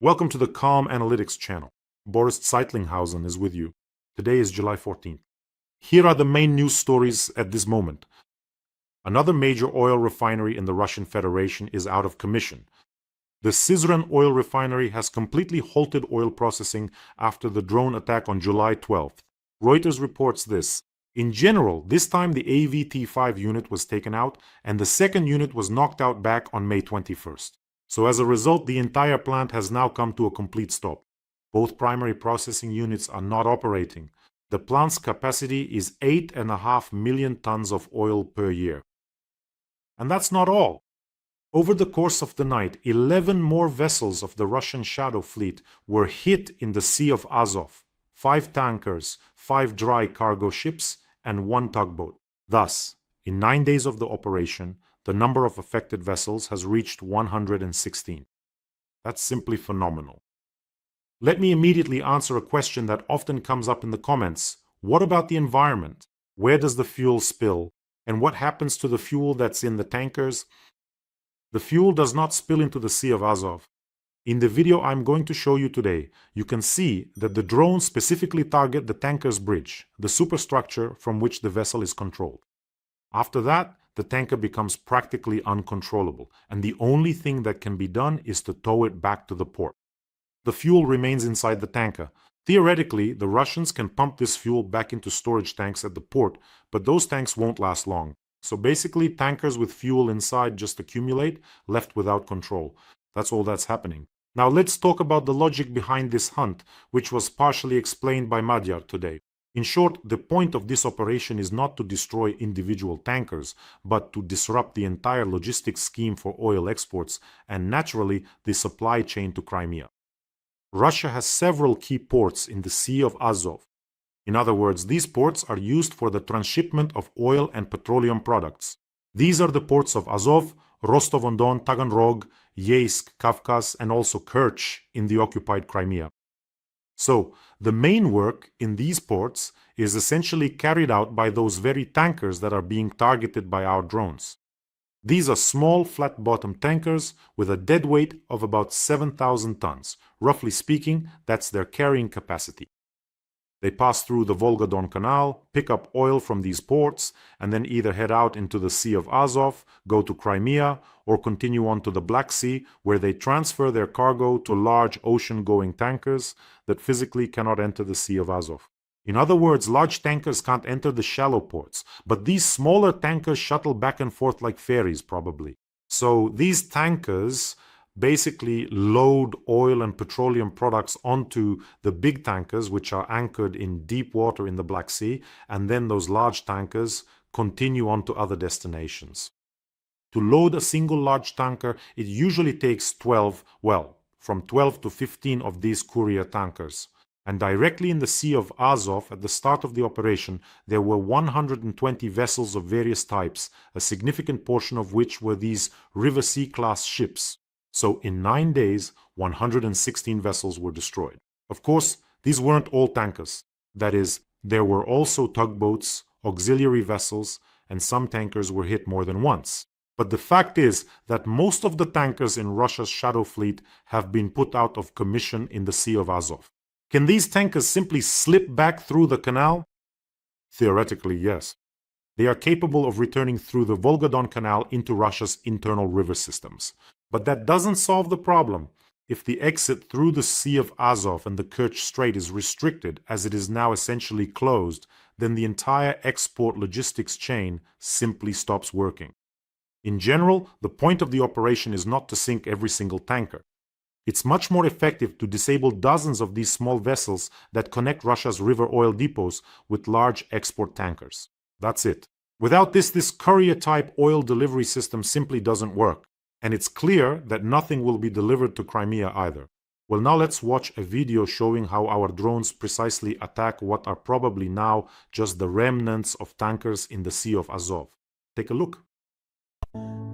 Welcome to the Calm Analytics channel. Boris Zeitlinghausen is with you. Today is July 14th. Here are the main news stories at this moment. Another major oil refinery in the Russian Federation is out of commission. The Syzran Oil Refinery has completely halted oil processing after the drone attack on July 12th. Reuters reports this. In general, this time the AVT-5 unit was taken out and the second unit was knocked out back on May 21st. So as a result, the entire plant has now come to a complete stop. Both primary processing units are not operating. The plant's capacity is 8.5 million tons of oil per year. And that's not all. Over the course of the night, 11 more vessels of the Russian Shadow Fleet were hit in the Sea of Azov. 5 tankers, 5 dry cargo ships, and 1 tugboat. Thus, in 9 days of the operation, the number of affected vessels has reached 116. That's simply phenomenal. Let me immediately answer a question that often comes up in the comments. What about the environment? Where does the fuel spill? And what happens to the fuel that's in the tankers? The fuel does not spill into the Sea of Azov. In the video I'm going to show you today, you can see that the drones specifically target the tanker's bridge, the superstructure from which the vessel is controlled. After that, the tanker becomes practically uncontrollable, and the only thing that can be done is to tow it back to the port. The fuel remains inside the tanker. Theoretically, the Russians can pump this fuel back into storage tanks at the port, but those tanks won't last long. So basically, tankers with fuel inside just accumulate, left without control. That's all that's happening. Now let's talk about the logic behind this hunt, which was partially explained by Madhyar today. In short, the point of this operation is not to destroy individual tankers, but to disrupt the entire logistics scheme for oil exports and naturally the supply chain to Crimea. Russia has several key ports in the Sea of Azov. In other words, these ports are used for the transshipment of oil and petroleum products. These are the ports of Azov, Rostov-on-Don, Taganrog, Yeysk, Kavkaz, and also Kerch in the occupied Crimea. So, the main work in these ports is essentially carried out by those very tankers that are being targeted by our drones. These are small, flat-bottomed tankers with a deadweight of about 7,000 tons. Roughly speaking, that's their carrying capacity. They pass through the Volga-Don Canal, pick up oil from these ports, and then either head out into the Sea of Azov, go to Crimea, or continue on to the Black Sea, where they transfer their cargo to large ocean-going tankers that physically cannot enter the Sea of Azov. In other words, large tankers can't enter the shallow ports, but these smaller tankers shuttle back and forth like ferries, probably. So these tankers basically load oil and petroleum products onto the big tankers, which are anchored in deep water in the Black Sea, and then those large tankers continue on to other destinations. To load a single large tanker, it usually takes from 12 to 15 of these courier tankers. And directly in the Sea of Azov, at the start of the operation, there were 120 vessels of various types, a significant portion of which were these River Sea-class ships. So in 9 days, 116 vessels were destroyed. Of course, these weren't all tankers. That is, there were also tugboats, auxiliary vessels, and some tankers were hit more than once. But the fact is that most of the tankers in Russia's Shadow Fleet have been put out of commission in the Sea of Azov. Can these tankers simply slip back through the canal? Theoretically, yes. They are capable of returning through the Volga-Don Canal into Russia's internal river systems. But that doesn't solve the problem. If the exit through the Sea of Azov and the Kerch Strait is restricted, as it is now essentially closed, then the entire export logistics chain simply stops working. In general, the point of the operation is not to sink every single tanker. It's much more effective to disable dozens of these small vessels that connect Russia's river oil depots with large export tankers. That's it. Without this courier-type oil delivery system simply doesn't work. And it's clear that nothing will be delivered to Crimea either. Well, now let's watch a video showing how our drones precisely attack what are probably now just the remnants of tankers in the Sea of Azov. Take a look.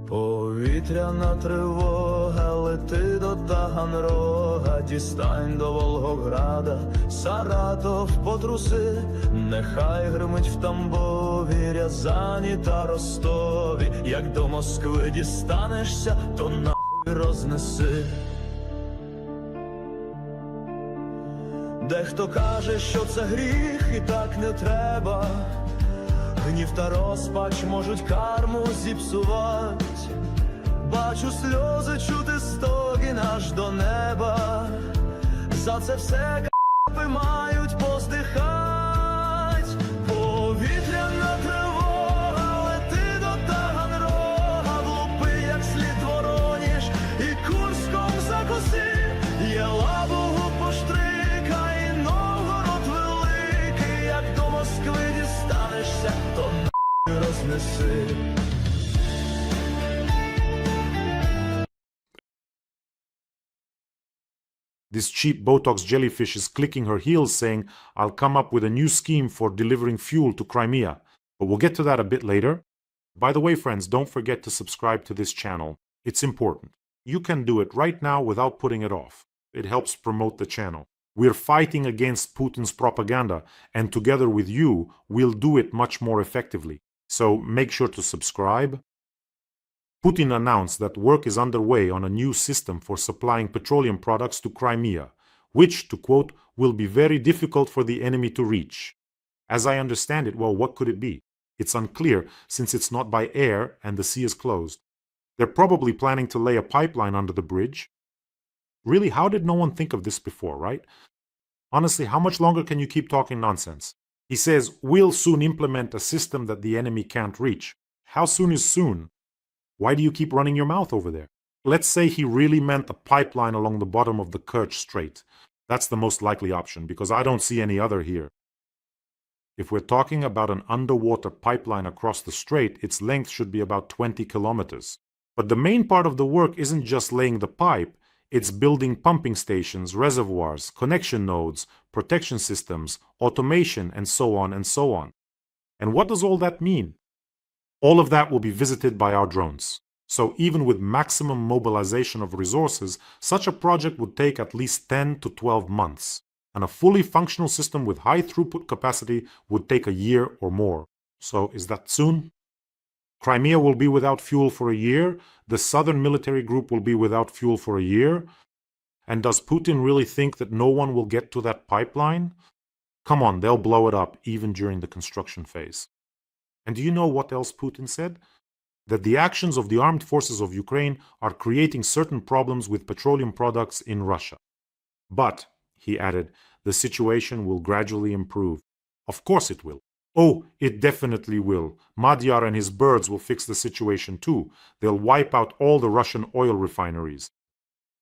Повітряна тривога, лети до Таганрога, дістань до Волгограда, Саратов потруси, нехай гримить в Тамбові, Рязані та Ростові, як до Москви дістанешся, то нахуй рознеси. Дехто каже, що це гріх і так не треба. Гнів та розпач можуть карму зіпсувать. Бачу сльози, чути стогін аж до неба. За це все капи мають поздихать. Повітряна тривога, лети до Таганрога, влупи як слід вороніж і Курском закуси. Є Лабугу поштрикай, Новгород великий, як до Москви дістанешся, то нахуй рознеси. This cheap Botox jellyfish is clicking her heels saying, I'll come up with a new scheme for delivering fuel to Crimea. But we'll get to that a bit later. By the way, friends, don't forget to subscribe to this channel. It's important. You can do it right now without putting it off. It helps promote the channel. We're fighting against Putin's propaganda, and together with you, we'll do it much more effectively. So make sure to subscribe. Putin announced that work is underway on a new system for supplying petroleum products to Crimea, which, to quote, will be very difficult for the enemy to reach. As I understand it, well, what could it be? It's unclear since it's not by air and the sea is closed. They're probably planning to lay a pipeline under the bridge. Really, how did no one think of this before, right? Honestly, how much longer can you keep talking nonsense? He says, we'll soon implement a system that the enemy can't reach. How soon is soon? Why do you keep running your mouth over there? Let's say he really meant a pipeline along the bottom of the Kerch Strait. That's the most likely option, because I don't see any other here. If we're talking about an underwater pipeline across the strait, its length should be about 20 kilometers. But the main part of the work isn't just laying the pipe, it's building pumping stations, reservoirs, connection nodes, protection systems, automation, and so on and so on. And what does all that mean? All of that will be visited by our drones. So even with maximum mobilization of resources, such a project would take at least 10 to 12 months. And a fully functional system with high throughput capacity would take a year or more. So is that soon? Crimea will be without fuel for a year. The southern military group will be without fuel for a year. And does Putin really think that no one will get to that pipeline? Come on, they'll blow it up even during the construction phase. And do you know what else Putin said? That the actions of the armed forces of Ukraine are creating certain problems with petroleum products in Russia. But, he added, the situation will gradually improve. Of course it will. Oh, it definitely will. Madhyar and his birds will fix the situation too. They'll wipe out all the Russian oil refineries.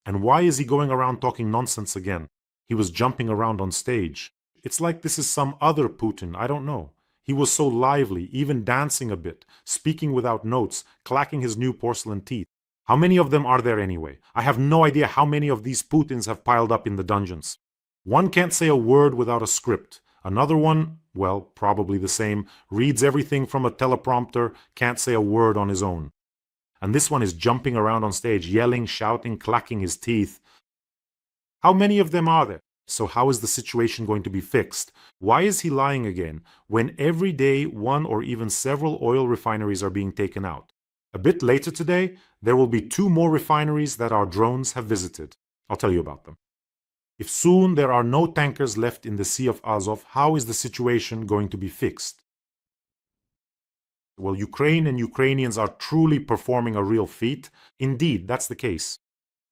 And why is he going around talking nonsense again? He was jumping around on stage. It's like this is some other Putin, I don't know. He was so lively, even dancing a bit, speaking without notes, clacking his new porcelain teeth. How many of them are there anyway? I have no idea how many of these Putins have piled up in the dungeons. One can't say a word without a script. Another one, well, probably the same, reads everything from a teleprompter, can't say a word on his own. And this one is jumping around on stage, yelling, shouting, clacking his teeth. How many of them are there? So how is the situation going to be fixed? Why is he lying again when every day one or even several oil refineries are being taken out? A bit later today, there will be 2 more refineries that our drones have visited. I'll tell you about them. If soon there are no tankers left in the Sea of Azov, how is the situation going to be fixed? Well, Ukraine and Ukrainians are truly performing a real feat. Indeed, that's the case.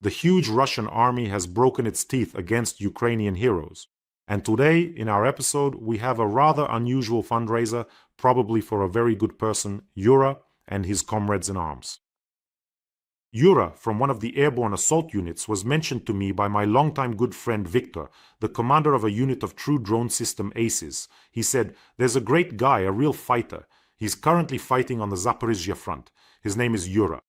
The huge Russian army has broken its teeth against Ukrainian heroes. And today, in our episode, we have a rather unusual fundraiser, probably for a very good person, Yura, and his comrades in arms. Yura, from one of the airborne assault units, was mentioned to me by my longtime good friend Victor, the commander of a unit of true drone system aces. He said, "There's a great guy, a real fighter. He's currently fighting on the Zaporizhzhia front. His name is Yura."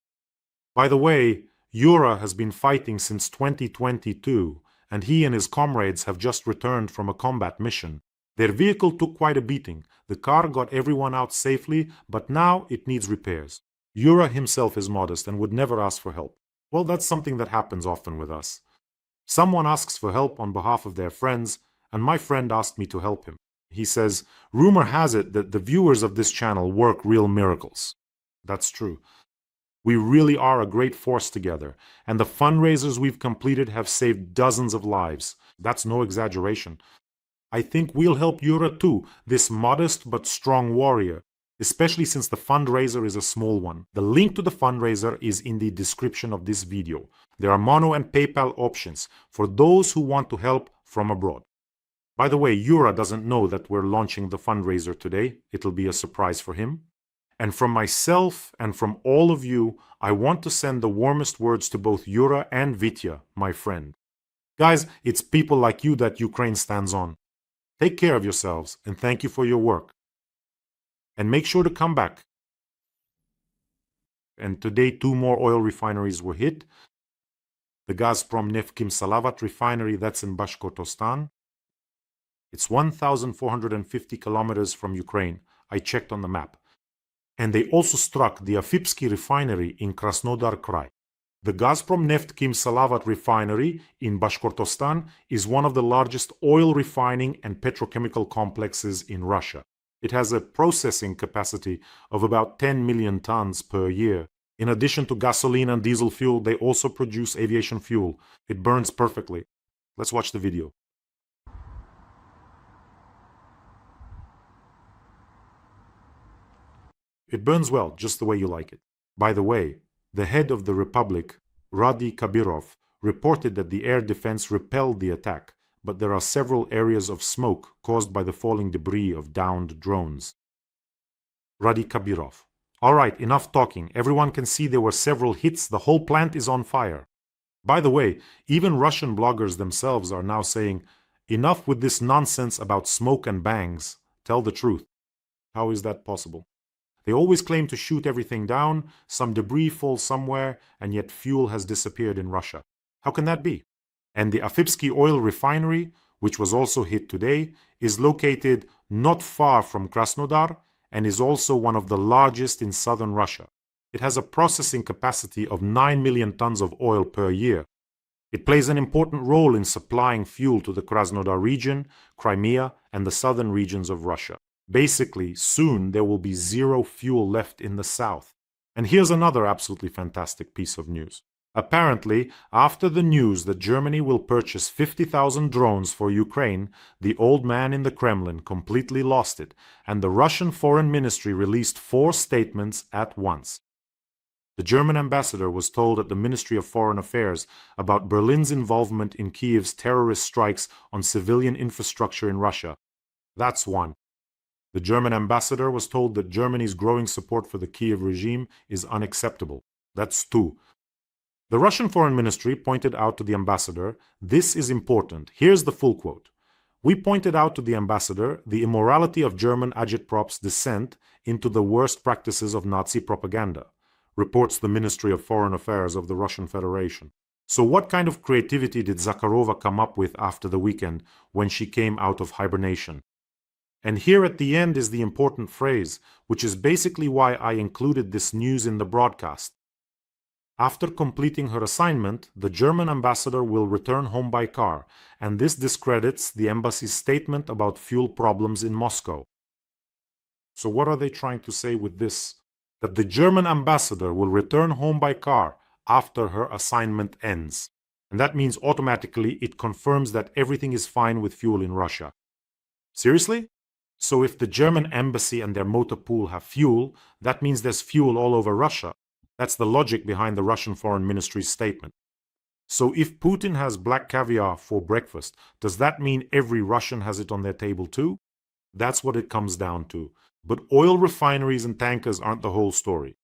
By the way, Yura has been fighting since 2022, and he and his comrades have just returned from a combat mission. Their vehicle took quite a beating. The car got everyone out safely, but now it needs repairs. Yura himself is modest and would never ask for help. Well, that's something that happens often with us. Someone asks for help on behalf of their friends, and my friend asked me to help him. He says, "Rumor has it that the viewers of this channel work real miracles." That's true. We really are a great force together, and the fundraisers we've completed have saved dozens of lives. That's no exaggeration. I think we'll help Yura too, this modest but strong warrior, especially since the fundraiser is a small one. The link to the fundraiser is in the description of this video. There are Mono and PayPal options for those who want to help from abroad. By the way, Yura doesn't know that we're launching the fundraiser today. It'll be a surprise for him. And from myself and from all of you, I want to send the warmest words to both Yura and Vitya, my friend. Guys, it's people like you that Ukraine stands on. Take care of yourselves and thank you for your work. And make sure to come back. And today 2 more oil refineries were hit. The Gazprom Neft Kimsavat refinery, that's in Bashkortostan. It's 1,450 kilometers from Ukraine. I checked on the map. And they also struck the FSB refinery in Krasnodar Krai. The Gazprom Neft Kimsavat refinery in Bashkortostan is one of the largest oil refining and petrochemical complexes in Russia. It has a processing capacity of about 10 million tons per year. In addition to gasoline and diesel fuel, they also produce aviation fuel. It burns perfectly. Let's watch the video. It burns well, just the way you like it. By the way, the head of the Republic, Radi Kabirov, reported that the air defense repelled the attack, but there are several areas of smoke caused by the falling debris of downed drones. Radi Kabirov. All right, enough talking. Everyone can see there were several hits. The whole plant is on fire. By the way, even Russian bloggers themselves are now saying, enough with this nonsense about smoke and bangs. Tell the truth. How is that possible? They always claim to shoot everything down, some debris falls somewhere, and yet fuel has disappeared in Russia. How can that be? And the FSB Oil Refinery, which was also hit today, is located not far from Krasnodar and is also one of the largest in southern Russia. It has a processing capacity of 9 million tons of oil per year. It plays an important role in supplying fuel to the Krasnodar region, Crimea, and the southern regions of Russia. Basically, soon there will be zero fuel left in the south. And here's another absolutely fantastic piece of news. Apparently, after the news that Germany will purchase 50,000 drones for Ukraine, the old man in the Kremlin completely lost it, and the Russian Foreign Ministry released 4 statements at once. The German ambassador was told at the Ministry of Foreign Affairs about Berlin's involvement in Kyiv's terrorist strikes on civilian infrastructure in Russia. That's one. The German ambassador was told that Germany's growing support for the Kyiv regime is unacceptable. That's 2. The Russian Foreign Ministry pointed out to the ambassador, this is important. Here's the full quote. We pointed out to the ambassador the immorality of German agitprop's descent into the worst practices of Nazi propaganda, reports the Ministry of Foreign Affairs of the Russian Federation. So what kind of creativity did Zakharova come up with after the weekend when she came out of hibernation? And here at the end is the important phrase, which is basically why I included this news in the broadcast. After completing her assignment, the German ambassador will return home by car, and this discredits the embassy's statement about fuel problems in Moscow. So what are they trying to say with this? That the German ambassador will return home by car after her assignment ends. And that means automatically it confirms that everything is fine with fuel in Russia. Seriously? So if the German embassy and their motor pool have fuel, that means there's fuel all over Russia. That's the logic behind the Russian Foreign Ministry's statement. So if Putin has black caviar for breakfast, does that mean every Russian has it on their table too? That's what it comes down to. But oil refineries and tankers aren't the whole story.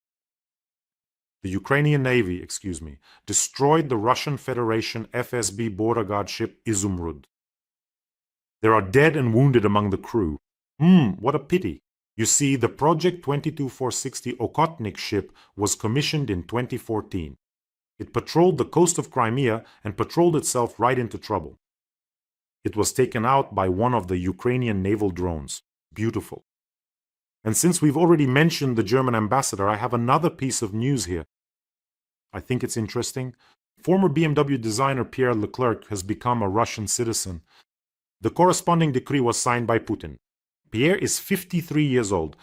The Ukrainian Navy, destroyed the Russian Federation FSB Border Guard ship Izumrud. There are dead and wounded among the crew. What a pity. You see, the Project 22460 Okhotnik ship was commissioned in 2014. It patrolled the coast of Crimea and patrolled itself right into trouble. It was taken out by one of the Ukrainian naval drones. Beautiful. And since we've already mentioned the German ambassador, I have another piece of news here. I think it's interesting. Former BMW designer Pierre Leclerc has become a Russian citizen. The corresponding decree was signed by Putin. Pierre is 53 years old.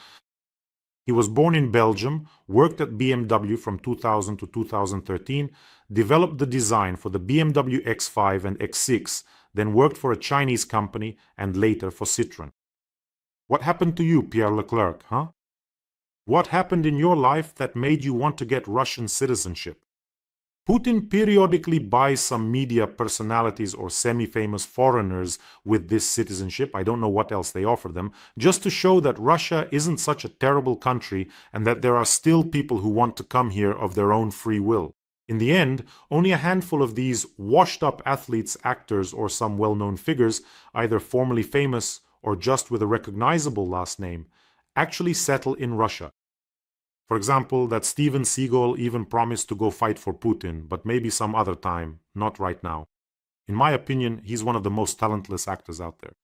He was born in Belgium, worked at BMW from 2000 to 2013, developed the design for the BMW X5 and X6, then worked for a Chinese company and later for Syzran. What happened to you, Pierre Leclerc, huh? What happened in your life that made you want to get Russian citizenship? Putin periodically buys some media personalities or semi-famous foreigners with this citizenship, I don't know what else they offer them, just to show that Russia isn't such a terrible country and that there are still people who want to come here of their own free will. In the end, only a handful of these washed-up athletes, actors, or some well-known figures, either formerly famous or just with a recognizable last name, actually settle in Russia. For example, that Steven Seagal even promised to go fight for Putin, but maybe some other time, not right now. In my opinion, he's one of the most talentless actors out there.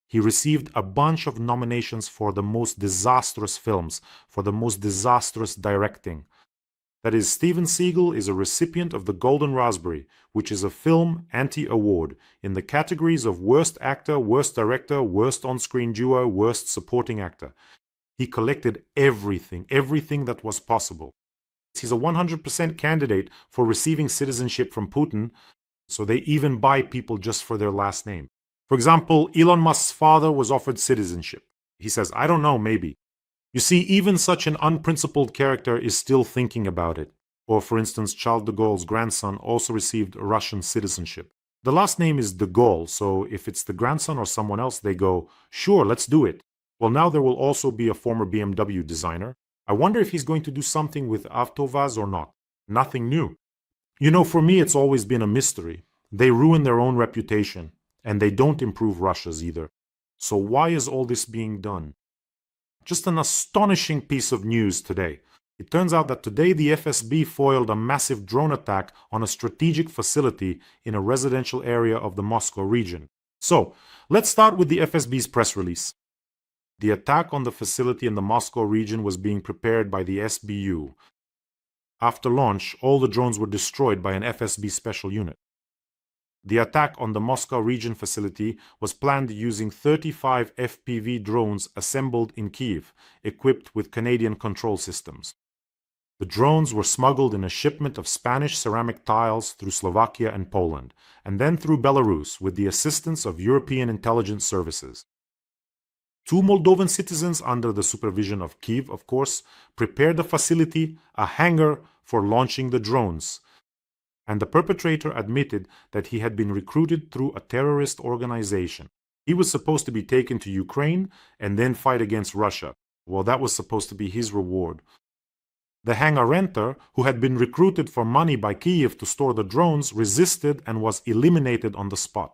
He received a bunch of nominations for the most disastrous films, for the most disastrous directing. That is, Steven Seagal is a recipient of the Golden Raspberry, which is a film anti-award, in the categories of Worst Actor, Worst Director, Worst On-Screen Duo, Worst Supporting Actor. He collected everything that was possible. He's a 100% candidate for receiving citizenship from Putin, so they even buy people just for their last name. For example, Elon Musk's father was offered citizenship. He says, I don't know, maybe. You see, even such an unprincipled character is still thinking about it. Or, for instance, Charles de Gaulle's grandson also received Russian citizenship. The last name is de Gaulle, so if it's the grandson or someone else, they go, sure, let's do it. Well, now there will also be a former BMW designer. I wonder if he's going to do something with Avtovaz or not. Nothing new. You know, for me, it's always been a mystery. They ruin their own reputation, and they don't improve Russia's either. So why is all this being done? Just an astonishing piece of news today. It turns out that today the FSB foiled a massive drone attack on a strategic facility in a residential area of the Moscow region. So, let's start with the FSB's press release. The attack on the facility in the Moscow region was being prepared by the SBU. After launch, all the drones were destroyed by an FSB special unit. The attack on the Moscow region facility was planned using 35 FPV drones assembled in Kyiv, equipped with Canadian control systems. The drones were smuggled in a shipment of Spanish ceramic tiles through Slovakia and Poland, and then through Belarus with the assistance of European intelligence services. 2 Moldovan citizens, under the supervision of Kyiv, of course, prepared the facility, a hangar, for launching the drones. And the perpetrator admitted that he had been recruited through a terrorist organization. He was supposed to be taken to Ukraine and then fight against Russia. Well, that was supposed to be his reward. The hangar renter, who had been recruited for money by Kyiv to store the drones, resisted and was eliminated on the spot.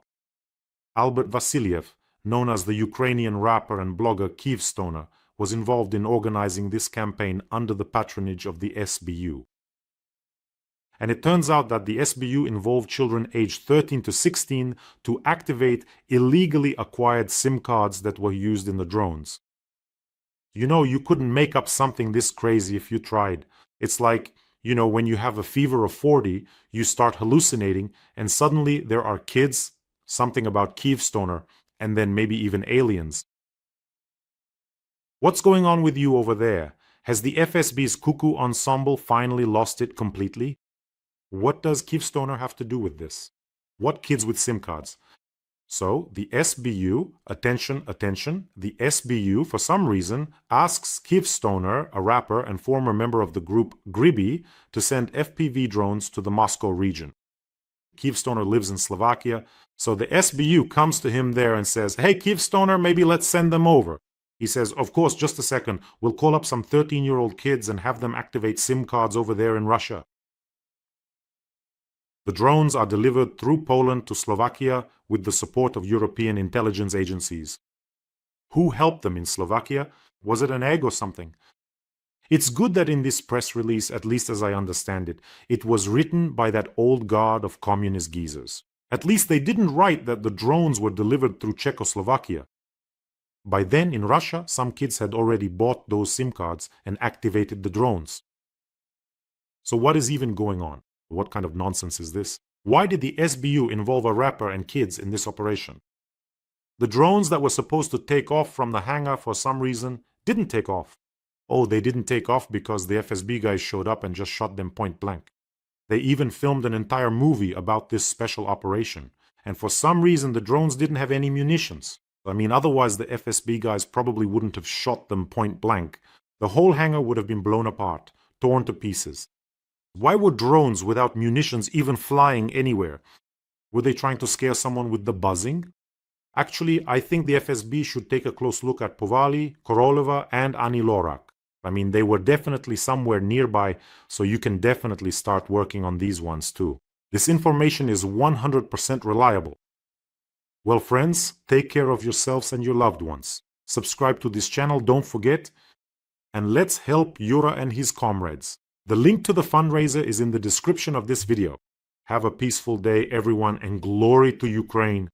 Albert Vasiliev, known as the Ukrainian rapper and blogger Kyivstoner, was involved in organizing this campaign under the patronage of the SBU. And it turns out that the SBU involved children aged 13 to 16 to activate illegally acquired SIM cards that were used in the drones. You know, you couldn't make up something this crazy if you tried. It's like, you know, when you have a fever of 40, you start hallucinating, and suddenly there are kids, something about Kyivstoner, and then maybe even aliens. What's going on with you over there? Has the FSB's cuckoo ensemble finally lost it completely? What does Kyivstoner have to do with this? What kids with SIM cards? So, the SBU, attention, the SBU, for some reason, asks Kyivstoner, a rapper and former member of the group Gribi, to send FPV drones to the Moscow region. Kyivstoner lives in Slovakia, so the SBU comes to him there and says, hey, Kyivstoner, maybe let's send them over. He says, of course, just a second, we'll call up some 13-year-old kids and have them activate SIM cards over there in Russia. The drones are delivered through Poland to Slovakia with the support of European intelligence agencies. Who helped them in Slovakia? Was it an egg or something? It's good that in this press release, at least as I understand it, it was written by that old guard of communist geezers. At least they didn't write that the drones were delivered through Czechoslovakia. By then, in Russia, some kids had already bought those SIM cards and activated the drones. So what is even going on? What kind of nonsense is this? Why did the SBU involve a rapper and kids in this operation? The drones that were supposed to take off from the hangar for some reason didn't take off. Oh, they didn't take off because the FSB guys showed up and just shot them point blank. They even filmed an entire movie about this special operation. And for some reason, the drones didn't have any munitions. I mean, otherwise the FSB guys probably wouldn't have shot them point blank. The whole hangar would have been blown apart, torn to pieces. Why were drones without munitions even flying anywhere? Were they trying to scare someone with the buzzing? Actually, I think the FSB should take a close look at Povali, Korolova, and Ani Lorak. I mean, they were definitely somewhere nearby, so you can definitely start working on these ones too. This information is 100% reliable. Well, friends, take care of yourselves and your loved ones. Subscribe to this channel, don't forget, and let's help Yura and his comrades. The link to the fundraiser is in the description of this video. Have a peaceful day, everyone, and glory to Ukraine.